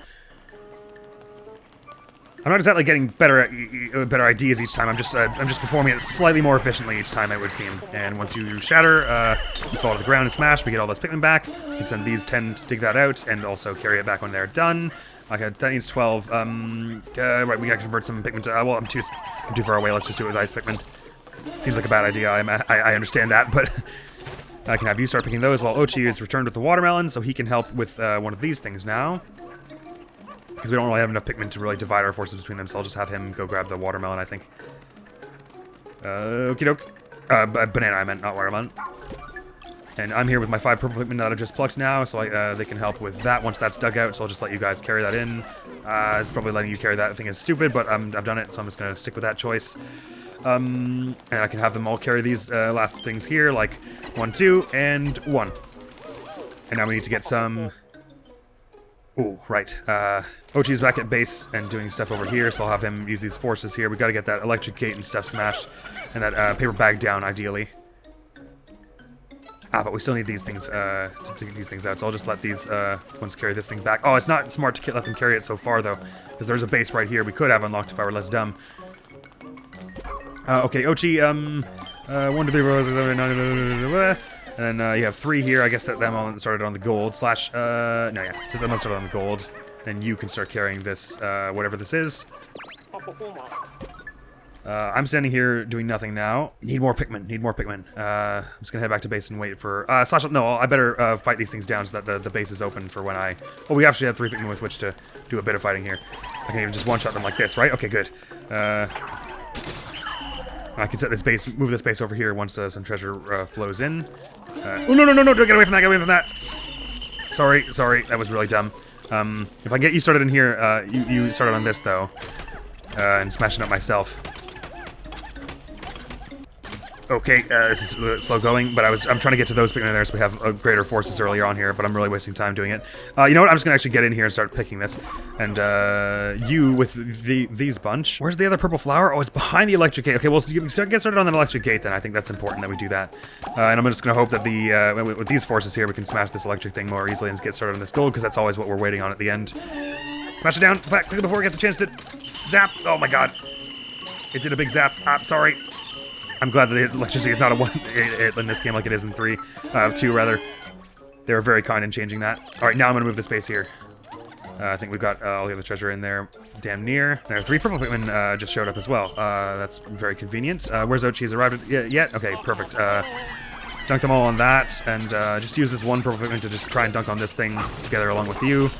I'm not exactly getting better ideas each time. I'm just performing it slightly more efficiently each time, it would seem. And once you shatter, you fall to the ground and smash. We get all those Pikmin back. We can send these 10 to dig that out, and also carry it back when they're done. Okay, that needs 12. Right, we gotta convert some Pikmin to. Well, I'm too far away. Let's just do it with ice Pikmin. Seems like a bad idea. I understand that, but I can have you start picking those while Ochi is returned with the watermelon, so he can help with one of these things now. Because we don't really have enough Pikmin to really divide our forces between them, so I'll just have him go grab the watermelon, I think. Okie doke. Banana, I meant, not watermelon. And I'm here with my 5 purple Pikmin that I just plucked now, so they can help with that once that's dug out, so I'll just let you guys carry that in. It's probably letting you carry that thing is stupid, but I've done it, so I'm just going to stick with that choice. And I can have them all carry these last things here, like 1, 2, and 1. And now we need to get some... Oh, right. Ochi's back at base and doing stuff over here, so I'll have him use these forces here. We gotta get that electric gate and stuff smashed, and that paper bag down, ideally. But we still need these things to get these things out, so I'll just let these ones carry this thing back. Oh, it's not smart to let them carry it so far, though, because there's a base right here we could have unlocked if I were less dumb. Okay, Ochi, 1, 2, 3, 4, 5, 6, 7, 8, 9, and then you have 3 here. I guess that them all started on the gold. So them all started on the gold. Then you can start carrying this, whatever this is. I'm standing here doing nothing now. Need more Pikmin. I'm just gonna head back to base and wait for... no, I better fight these things down so that the base is open for when I... Oh, we actually have 3 Pikmin with which to do a bit of fighting here. I can even just one-shot them like this, right? Okay, good. I can set this base, move this base over here once some treasure flows in. Oh, no, don't get away from that, Sorry, that was really dumb. If I get you started in here, you started on this, though. And smashing up myself. Okay, this is slow going, but I'm trying to get to those Pikmin there so we have greater forces earlier on here, but I'm really wasting time doing it. You know what? I'm just gonna actually get in here and start picking this. And you with these bunch. Where's the other purple flower? Oh, it's behind the electric gate. Okay, well, so you can get started on the electric gate then. I think that's important that we do that. And I'm just gonna hope that with these forces here, we can smash this electric thing more easily and get started on this gold, because that's always what we're waiting on at the end. Smash it down. In fact, quickly before it gets a chance to zap. Oh my god. It did a big zap. Sorry. I'm glad that the electricity is not a 1 in this game like it is in 2 rather. They were very kind in changing that. Alright, now I'm gonna move this base here. I think we've got all the other treasure in there damn near. There are 3 purple Pikmin just showed up as well. That's very convenient. Where's Ochi? Has arrived yet? Okay, perfect. Dunk them all on that, and just use this 1 purple Pikmin to just try and dunk on this thing together along with you.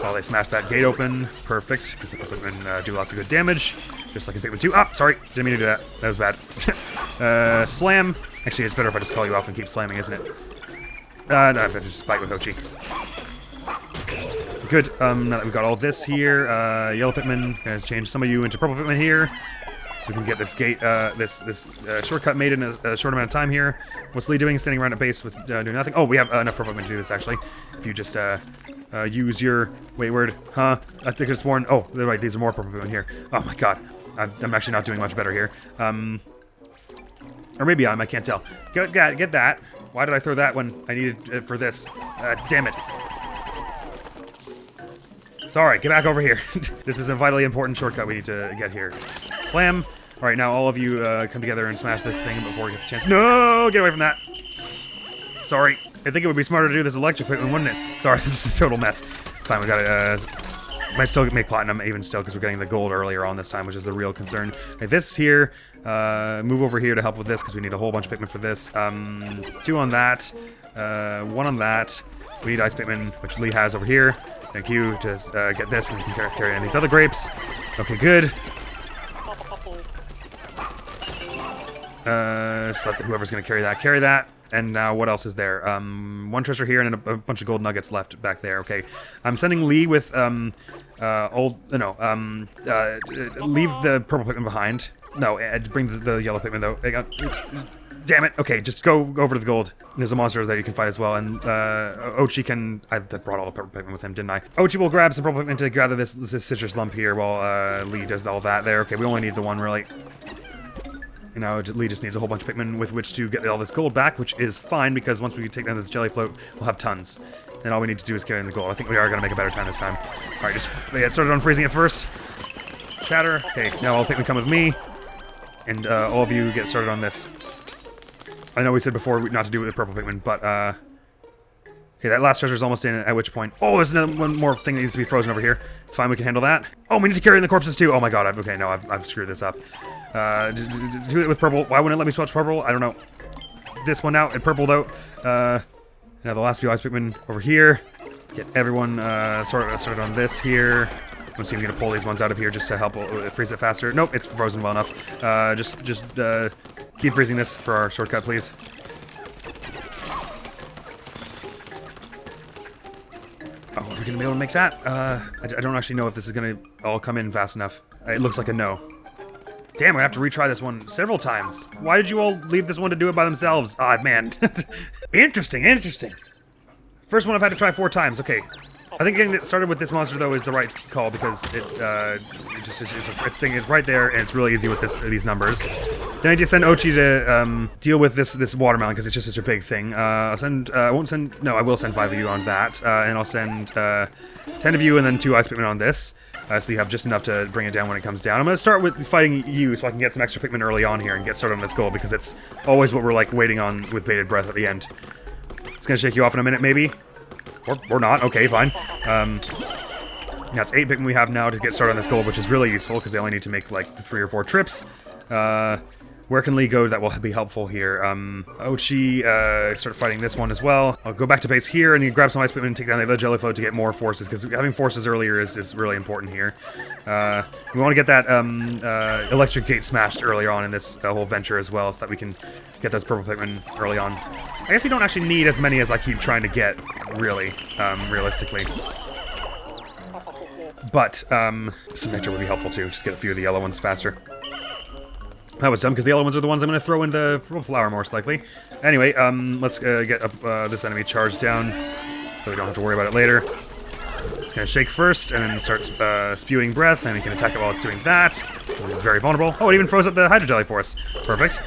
While they smash that gate open. Perfect, because the purple Pikmin do lots of good damage. Just like a Pikmin 2. Sorry. Didn't mean to do that. That was bad. Slam. Actually, it's better if I just call you off and keep slamming, isn't it? No, I better just fight with Ochi. Good. Now that we've got all this here, yellow Pikmin has changed some of you into purple Pikmin here. So we can get this gate, this shortcut made in a short amount of time here. What's Lee doing? Standing around at base with doing nothing? Oh, we have enough purple Pikmin to do this, actually. If you just use your... Wait, word. Huh? I think it's sworn... Oh, they're right. These are more purple Pikmin here. Oh, my god. I'm actually not doing much better here. Or maybe I can't tell. Get that. Why did I throw that when I needed it for this? Damn it. Sorry, get back over here. This is a vitally important shortcut we need to get here. Slam. Alright, now all of you come together and smash this thing before it gets a chance. No! Get away from that. Sorry. I think it would be smarter to do this electric Pikmin, wouldn't it? Sorry, this is a total mess. It's fine, we gotta... might still make platinum even still because we're getting the gold earlier on this time, which is the real concern. Okay, this here, move over here to help with this because we need a whole bunch of Pikmin for this. 2 on that, 1 on that. We need ice Pikmin, which Lee has over here. Thank you to get this and we can carry on these other grapes. Okay, good. Just let whoever's gonna carry that. And now what else is there? 1 treasure here and a bunch of gold nuggets left back there. Okay, I'm sending Lee with leave the purple Pikmin behind. No, bring the yellow Pikmin though. Damn it. Okay, just go over to the gold. There's a monster that you can fight as well, and Ochi can... I brought all the purple Pikmin with him, didn't I? Ochi will grab some purple Pikmin to gather this citrus lump here while Lee does all that there. Okay, we only need the 1 really. You know, Lee just needs a whole bunch of Pikmin with which to get all this gold back, which is fine, because once we take down this jelly float, we'll have tons. And all we need to do is carry in the gold. I think we are going to make a better time this time. Alright, just get started on freezing it first. Shatter. Okay, now all Pikmin come with me. And all of you get started on this. I know we said before not to do it with purple Pikmin, but okay, that last treasure is almost in, at which point... Oh, there's another one more thing that needs to be frozen over here. It's fine, we can handle that. Oh, we need to carry in the corpses too. Oh my god, I've screwed this up. Do it with purple. Why wouldn't it let me swatch purple? I don't know. This one out in purple though. Now the last few ice Pikmin over here. Get everyone sorted on this here. I'm see if I'm gonna pull these ones out of here just to help freeze it faster. Nope, it's frozen well enough. Just keep freezing this for our shortcut, please. Oh, are we gonna be able to make that? I don't actually know if this is gonna all come in fast enough. It looks like a no. Damn, I have to retry this one several times. Why did you all leave this one to do it by themselves? Ah, man. Interesting, interesting. First one I've had to try 4 times. Okay. I think getting it started with this monster, though, is the right call because it's right there, and it's really easy with these numbers. Then I need to send Ochi to deal with this watermelon because it's just such a big thing. I will send 5 of you on that, and I'll send 10 of you and then 2 ice Pikmin on this. So you have just enough to bring it down when it comes down. I'm going to start with fighting you so I can get some extra Pikmin early on here and get started on this goal because it's always what we're like waiting on with bated breath at the end. It's going to shake you off in a minute, maybe. Or not. Okay, fine. That's 8 Pikmin we have now to get started on this goal, which is really useful because they only need to make like 3 or 4 trips. Where can Lee go that will be helpful here? Ochi, start fighting this one as well. I'll go back to base here and grab some ice Pikmin and take down the other jelly float to get more forces, because having forces earlier is really important here. We want to get that electric gate smashed earlier on in this whole venture as well, so that we can get those purple Pikmin early on. I guess we don't actually need as many as I keep trying to get, really, realistically. But some nectar would be helpful too, just get a few of the yellow ones faster. That was dumb, because the yellow ones are the ones I'm going to throw in the purple flower, most likely. Anyway, let's get this enemy charged down, so we don't have to worry about it later. It's going to shake first, and then start spewing breath, and we can attack it while it's doing that, because it's very vulnerable. Oh, it even froze up the Hydro Jelly for us. Perfect.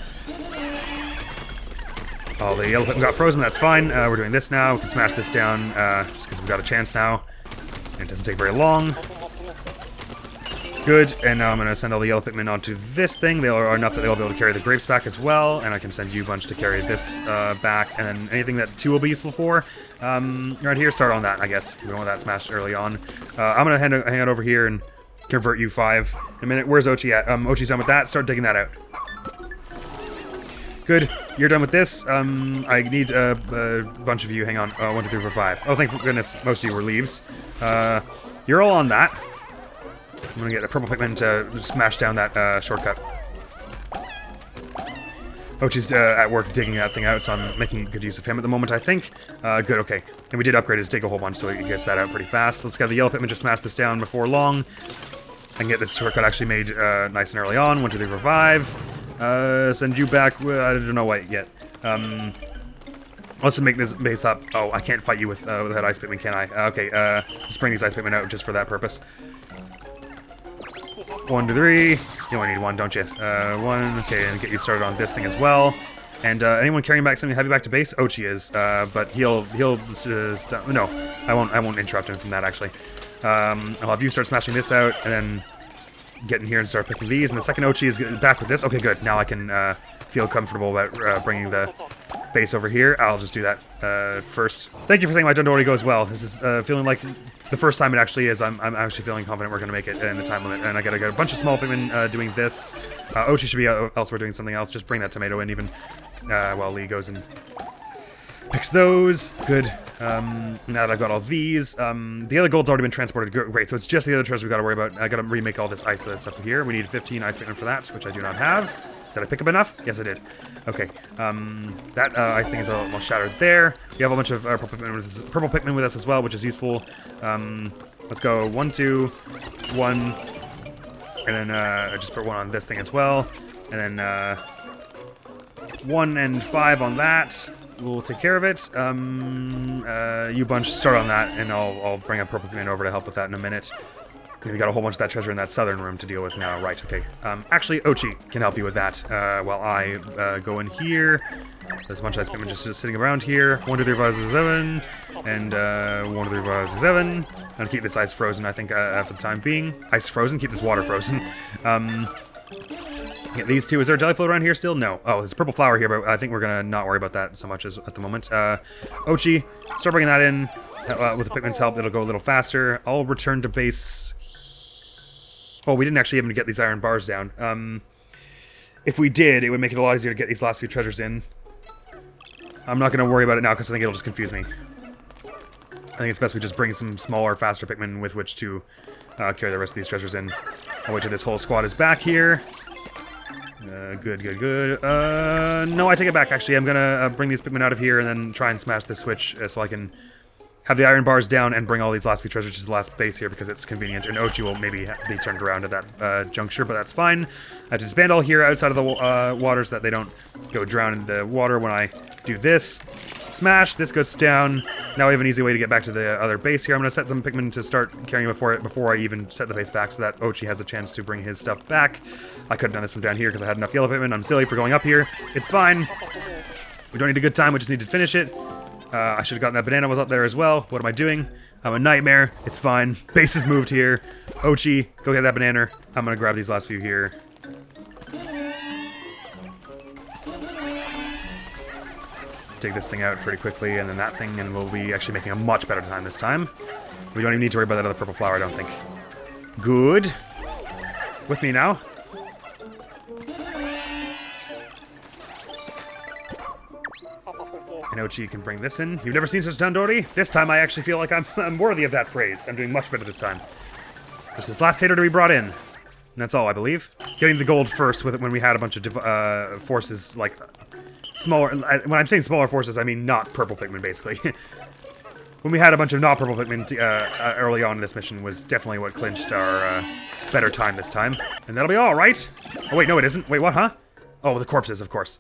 Oh, the yellow Pikmin got frozen, that's fine. We're doing this now. We can smash this down, just because we've got a chance now. And it doesn't take very long. Good, and now I'm going to send all the yellow Pikmin onto this thing. They are enough that they'll be able to carry the grapes back as well, and I can send you a bunch to carry this back, and then anything that 2 will be useful for. Right here, start on that, I guess. We want that smashed early on. I'm going to hang out over here and convert you 5 in a minute. Where's Ochi at? Ochi's done with that. Start digging that out. Good, you're done with this. I need a bunch of you. Hang on. 1, 2, 3, 4, 5. Oh, thank goodness most of you were leaves. You're all on that. I'm gonna get a purple Pikmin to smash down that shortcut. Ochi's at work digging that thing out, so I'm making good use of him at the moment, I think. Good, okay. And we did upgrade his dig a whole bunch, so he gets that out pretty fast. Let's get the yellow Pikmin to smash this down before long. I can get this shortcut actually made nice and early on. 1, 2, 3, 4, 5. Send you back. I don't know what yet. Let's just make this base up. Oh, I can't fight you with that ice Pikmin, can I? Okay, just bring these ice Pikmin out just for that purpose. 1, 2, 3. You only need 1, don't you? 1. Okay, and get you started on this thing as well. And anyone carrying back something heavy back to base? Ochi is, but he'll no, I won't interrupt him from that actually. I'll have you start smashing this out, and then get in here and start picking these. And the second Ochi is back with this. Okay, good. Now I can feel comfortable about bringing the base over here. I'll just do that first. Thank you for saying my dori goes well. This is feeling like the first time it actually is. I'm actually feeling confident we're going to make it in the time limit. And I gotta get a bunch of small Pikmin doing this. Ochi should be elsewhere doing something else. Just bring that tomato in even while Lee goes and picks those. Good. Now that I've got all these, the other gold's already been transported. Great, so it's just the other treasure we gotta worry about. I gotta remake all this ice that's up here. We need 15 ice Pikmin for that, which I do not have. Did I pick up enough? Yes, I did. Okay. That ice thing is almost shattered there. We have a bunch of purple Pikmin with us as well, which is useful. Let's go 1, 2, 1, and then I just put 1 on this thing as well, and then 1 and 5 on that. We'll take care of it. You bunch start on that, and I'll bring a purple Pikmin over to help with that in a minute. We got a whole bunch of that treasure in that southern room to deal with now. Right, okay. Actually, Ochi can help you with that while I go in here. There's a bunch of ice Pikmin just sitting around here. 1, 2, 3, 4, 5, 6, 7. And 1, 2, 3, 4, 5, 6, 7. I'm gonna keep this ice frozen, I think, for the time being. Ice frozen? Keep this water frozen. Get these 2. Is there a jelly float around here still? No. Oh, there's a purple flower here, but I think we're gonna not worry about that so much as at the moment. Ochi, start bringing that in. With the Pikmin's help, it'll go a little faster. I'll return to base. Oh, we didn't actually even get these iron bars down. If we did, it would make it a lot easier to get these last few treasures in. I'm not going to worry about it now because I think it'll just confuse me. I think it's best we just bring some smaller, faster Pikmin with which to carry the rest of these treasures in. I'll wait till this whole squad is back here. Good. No, I take it back, actually. I'm gonna bring these Pikmin out of here and then try and smash this switch so I can have the iron bars down and bring all these last few treasures to the last base here because it's convenient. And Ochi will maybe be turned around at that juncture, but that's fine. I have to disband all here outside of the water so that they don't go drown in the water when I do this. Smash, this goes down. Now we have an easy way to get back to the other base here. I'm going to set some Pikmin to start carrying before I even set the base back so that Ochi has a chance to bring his stuff back. I could have done this from down here because I had enough yellow Pikmin. I'm silly for going up here. It's fine. We don't need a good time, we just need to finish it. I should have gotten that banana was up there as well. What am I doing? I'm a nightmare. It's fine. Base is moved here. Ochi, go get that banana. I'm going to grab these last few here. Take this thing out pretty quickly, and then that thing, and we'll be actually making a much better time this time. We don't even need to worry about that other purple flower, I don't think. Good. With me now. I know Chi can bring this in. You've never seen such done, Dori? This time I actually feel like I'm worthy of that praise. I'm doing much better this time. Just this last hater to be brought in. And that's all, I believe. Getting the gold first with it when we had a bunch of forces, like... Smaller, when I'm saying smaller forces, I mean not purple Pikmin, basically. When we had a bunch of not purple Pikmin early on in this mission was definitely what clinched our better time this time. And that'll be all, right? Oh, wait, no, it isn't. Wait, what, huh? Oh, the corpses, of course.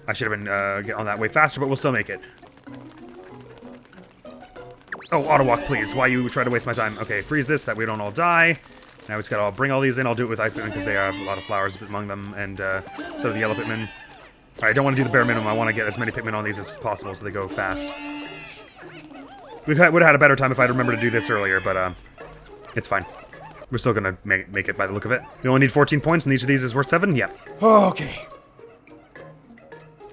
I should have been getting on that way faster, but we'll still make it. Oh, auto walk, please. Why you try to waste my time? Okay, freeze this, that we don't all die. Now we just gotta bring all these in. I'll do it with ice Pikmin because they have a lot of flowers among them, and so do the yellow Pikmin. I don't want to do the bare minimum. I want to get as many Pikmin on these as possible so they go fast. We would have had a better time if I'd remembered to do this earlier, but it's fine. We're still going to make it by the look of it. We only need 14 points, and each of these is worth 7? Yeah. Okay.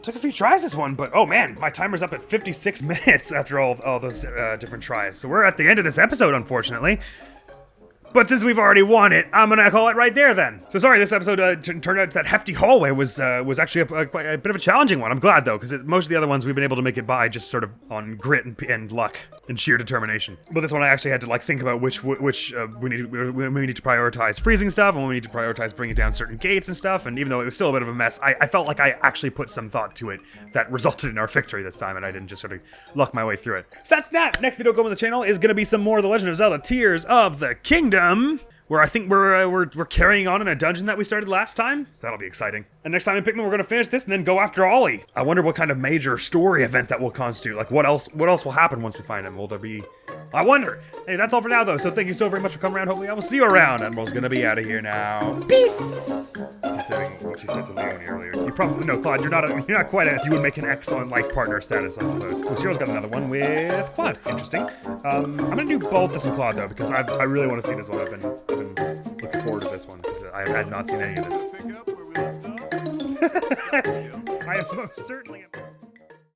Took a few tries this one, but oh man, my timer's up at 56 minutes after all those different tries. So we're at the end of this episode, unfortunately. But since we've already won it, I'm gonna call it right there then. So sorry, this episode turned out that hefty hallway was actually a bit of a challenging one. I'm glad though, because most of the other ones we've been able to make it by just sort of on grit and luck and sheer determination. But this one I actually had to like think about which we need to prioritize freezing stuff and when we need to prioritize bringing down certain gates and stuff. And even though it was still a bit of a mess, I felt like I actually put some thought to it that resulted in our victory this time, and I didn't just sort of luck my way through it. So that's that. Next video coming on the channel is gonna be some more of The Legend of Zelda: Tears of the Kingdom, where I think we're carrying on in a dungeon that we started last time, so that'll be exciting. And next time in Pikmin, we're gonna finish this and then go after Ollie. I wonder what kind of major story event that will constitute. Like, what else will happen once we find him? Will there be? I wonder. Hey, that's all for now though. So thank you so very much for coming around. Hopefully, I will see you around. Admiral's gonna be out of here now. Peace. Considering what she said to Leonie earlier, you probably no, Claude. You're not quite a. You would make an excellent life partner status, I suppose. Oh, Cyril's got another one with Claude. Interesting. I'm gonna do both this and Claude though because I really want to see this one. I've been looking forward to this one because I had not seen any of this. I am most certainly.